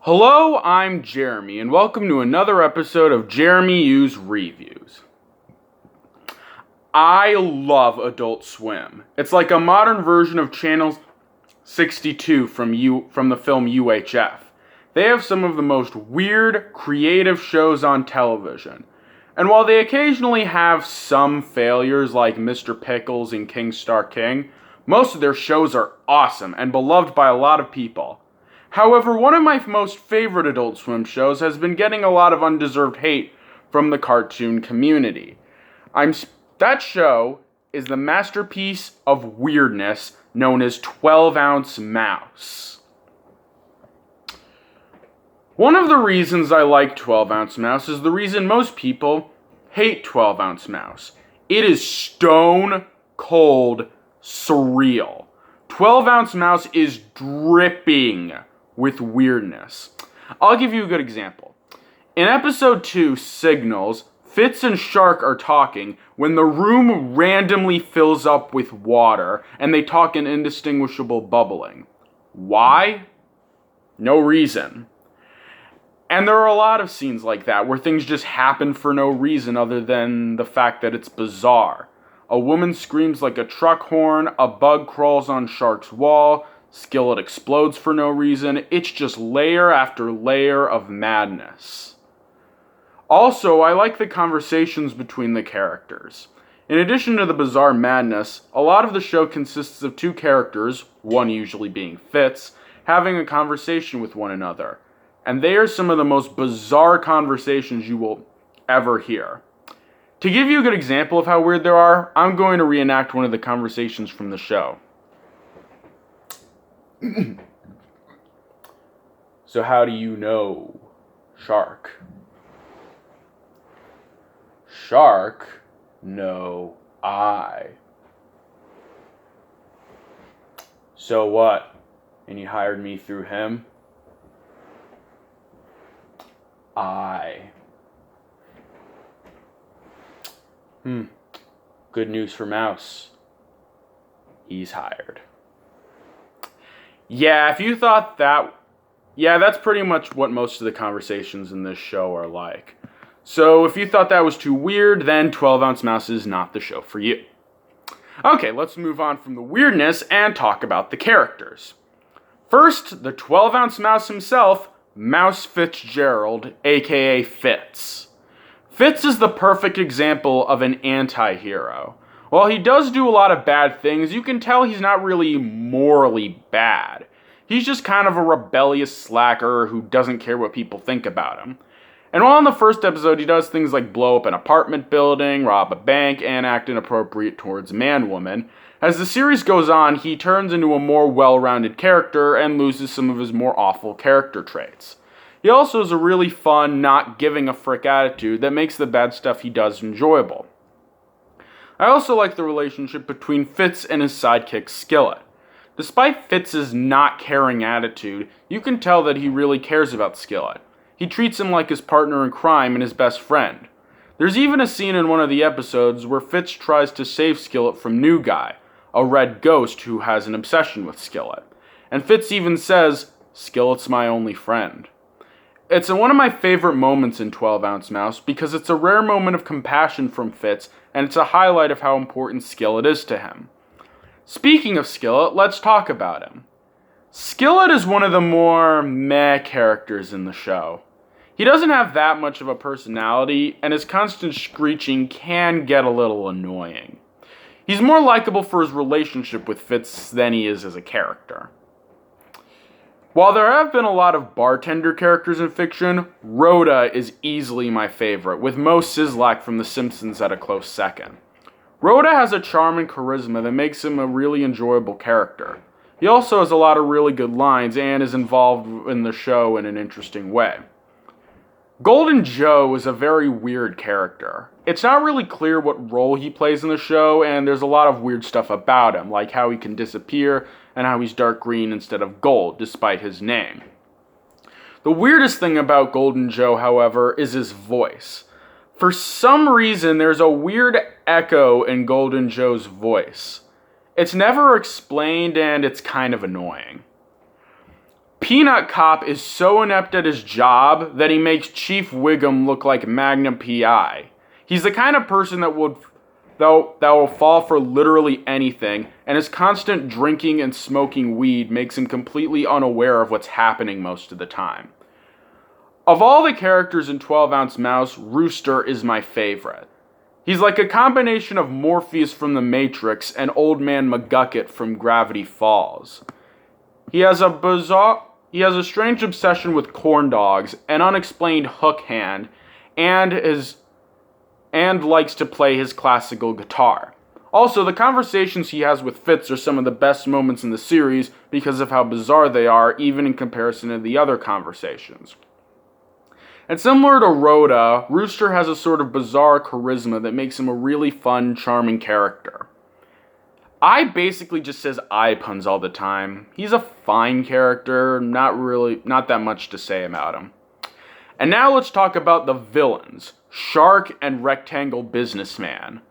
Hello, I'm Jeremy, and welcome to another episode of RevUs Reviews. I love Adult Swim. It's like a modern version of Channel 62 from the film UHF. They have some of the most weird, creative shows on television. And while they occasionally have some failures like Mr. Pickles and King Star King, most of their shows are awesome and beloved by a lot of people. However, one of my most favorite Adult Swim shows has been getting a lot of undeserved hate from the cartoon community. That show is the masterpiece of weirdness known as 12-Ounce Mouse. One of the reasons I like 12-Ounce Mouse is the reason most people hate 12-Ounce Mouse. It is stone cold surreal. 12-Ounce Mouse is dripping with weirdness. I'll give you a good example. In episode 2, Signals, Fitz and Shark are talking when the room randomly fills up with water and they talk in indistinguishable bubbling. Why? No reason. And there are a lot of scenes like that where things just happen for no reason other than the fact that it's bizarre. A woman screams like a truck horn, a bug crawls on Shark's wall, Skillet explodes for no reason. It's just layer after layer of madness. Also, I like the conversations between the characters. In addition to the bizarre madness, a lot of the show consists of two characters, one usually being Fitz, having a conversation with one another. And they are some of the most bizarre conversations you will ever hear. To give you a good example of how weird they are, I'm going to reenact one of the conversations from the show. So how do you know Shark? Shark? No, I. So what? And you hired me through him? I. Good news for Mouse. He's hired. Yeah, if you thought that... Yeah, that's pretty much what most of the conversations in this show are like. So if you thought that was too weird, then 12-Ounce Mouse is not the show for you. Okay, let's move on from the weirdness and talk about the characters. First, the 12-Ounce Mouse himself, Mouse Fitzgerald, aka Fitz. Fitz is the perfect example of an anti-hero. While he does do a lot of bad things, you can tell he's not really morally bad. He's just kind of a rebellious slacker who doesn't care what people think about him. And while in the first episode he does things like blow up an apartment building, rob a bank, and act inappropriate towards a man-woman, as the series goes on, he turns into a more well-rounded character and loses some of his more awful character traits. He also has a really fun, not giving a frick attitude that makes the bad stuff he does enjoyable. I also like the relationship between Fitz and his sidekick Skillet. Despite Fitz's not caring attitude, you can tell that he really cares about Skillet. He treats him like his partner in crime and his best friend. There's even a scene in one of the episodes where Fitz tries to save Skillet from New Guy, a red ghost who has an obsession with Skillet. And Fitz even says, "Skillet's my only friend." It's one of my favorite moments in 12-Ounce Mouse because it's a rare moment of compassion from Fitz, and it's a highlight of how important Skillet is to him. Speaking of Skillet, let's talk about him. Skillet is one of the more meh characters in the show. He doesn't have that much of a personality, and his constant screeching can get a little annoying. He's more likable for his relationship with Fitz than he is as a character. While there have been a lot of bartender characters in fiction, Rhoda is easily my favorite, with Mo Sizlak from The Simpsons at a close second. Rhoda has a charm and charisma that makes him a really enjoyable character. He also has a lot of really good lines and is involved in the show in an interesting way. Golden Joe is a very weird character. It's not really clear what role he plays in the show, and there's a lot of weird stuff about him, like how he can disappear and how he's dark green instead of gold, despite his name. The weirdest thing about Golden Joe, however, is his voice. For some reason, there's a weird echo in Golden Joe's voice. It's never explained, and it's kind of annoying. Peanut Cop is so inept at his job that he makes Chief Wiggum look like Magnum PI. He's the kind of person that will fall for literally anything, and his constant drinking and smoking weed makes him completely unaware of what's happening most of the time. Of all the characters in 12 Ounce Mouse, Rooster is my favorite. He's like a combination of Morpheus from The Matrix and Old Man McGucket from Gravity Falls. He has a strange obsession with corn dogs, an unexplained hook hand, and likes to play his classical guitar. Also, the conversations he has with Fitz are some of the best moments in the series because of how bizarre they are, even in comparison to the other conversations. And similar to Rhoda, Rooster has a sort of bizarre charisma that makes him a really fun, charming character. I basically just says I puns all the time. He's a fine character, not that much to say about him. And now let's talk about the villains, Shark and Rectangle Businessman.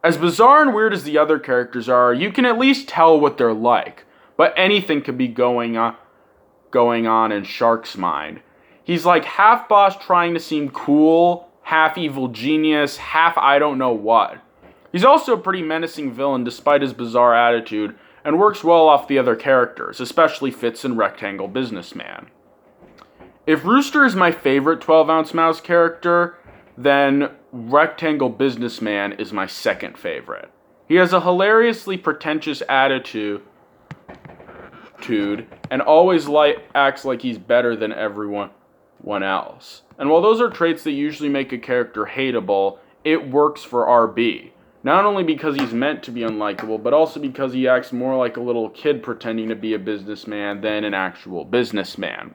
As bizarre and weird as the other characters are, you can at least tell what they're like, but anything could be going on in Shark's mind. He's like half boss trying to seem cool, half evil genius, half I don't know what. He's also a pretty menacing villain despite his bizarre attitude, and works well off the other characters, especially Fitz and Rectangle Businessman. If Rooster is my favorite 12 Ounce Mouse character, then Rectangle Businessman is my second favorite. He has a hilariously pretentious attitude and always acts like he's better than everyone else. And while those are traits that usually make a character hateable, it works for RB. Not only because he's meant to be unlikable, but also because he acts more like a little kid pretending to be a businessman than an actual businessman.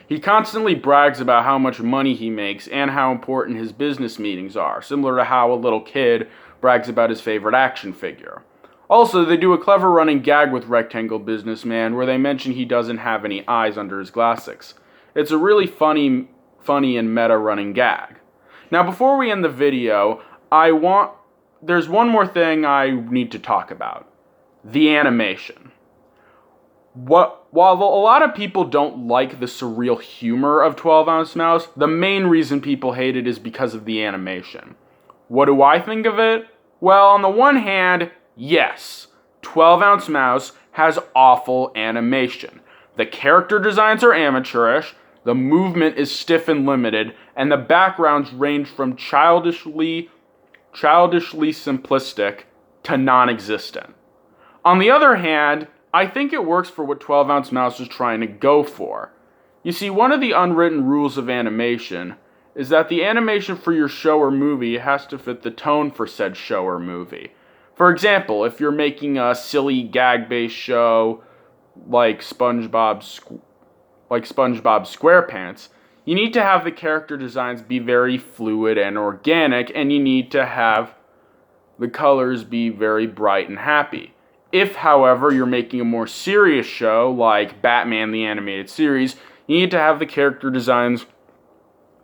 He constantly brags about how much money he makes and how important his business meetings are, similar to how a little kid brags about his favorite action figure. Also, they do a clever running gag with Rectangle Businessman where they mention he doesn't have any eyes under his glasses. It's a really funny and meta running gag. Now, before we end the video, there's one more thing I need to talk about. The animation. While a lot of people don't like the surreal humor of 12 Ounce Mouse, the main reason people hate it is because of the animation. What do I think of it? Well, on the one hand, yes, 12 Ounce Mouse has awful animation. The character designs are amateurish, the movement is stiff and limited, and the backgrounds range from childishly simplistic to non-existent. On the other hand, I think it works for what 12 Ounce Mouse is trying to go for. You see, one of the unwritten rules of animation is that the animation for your show or movie has to fit the tone for said show or movie. For example, if you're making a silly gag-based show like SpongeBob SquarePants, you need to have the character designs be very fluid and organic, and you need to have the colors be very bright and happy. If, however, you're making a more serious show like Batman the Animated Series, you need to have the character designs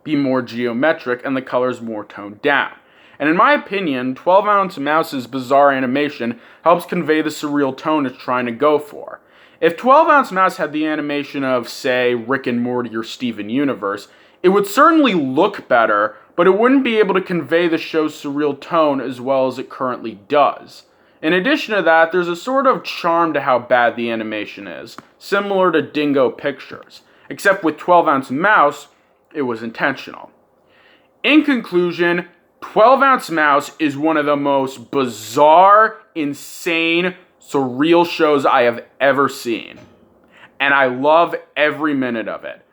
be more geometric and the colors more toned down. And in my opinion, 12 Ounce Mouse's bizarre animation helps convey the surreal tone it's trying to go for. If 12 Ounce Mouse had the animation of, say, Rick and Morty or Steven Universe, it would certainly look better, but it wouldn't be able to convey the show's surreal tone as well as it currently does. In addition to that, there's a sort of charm to how bad the animation is, similar to Dingo Pictures, except with 12 Ounce Mouse, it was intentional. In conclusion, 12 Ounce Mouse is one of the most bizarre, insane, surreal shows I have ever seen. And I love every minute of it.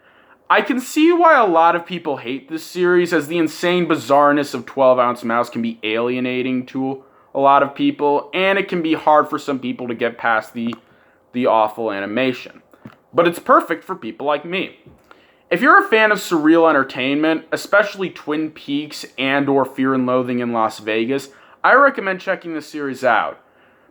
I can see why a lot of people hate this series, as the insane bizarreness of 12 Ounce Mouse can be alienating to a lot of people, and it can be hard for some people to get past the awful animation. But it's perfect for people like me. If you're a fan of surreal entertainment, especially Twin Peaks and or Fear and Loathing in Las Vegas, I recommend checking this series out.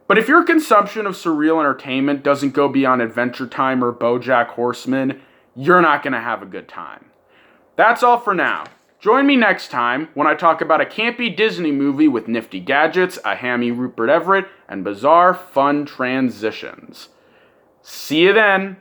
But if your consumption of surreal entertainment doesn't go beyond Adventure Time or BoJack Horseman, you're not going to have a good time. That's all for now. Join me next time when I talk about a campy Disney movie with nifty gadgets, a hammy Rupert Everett, and bizarre, fun transitions. See you then!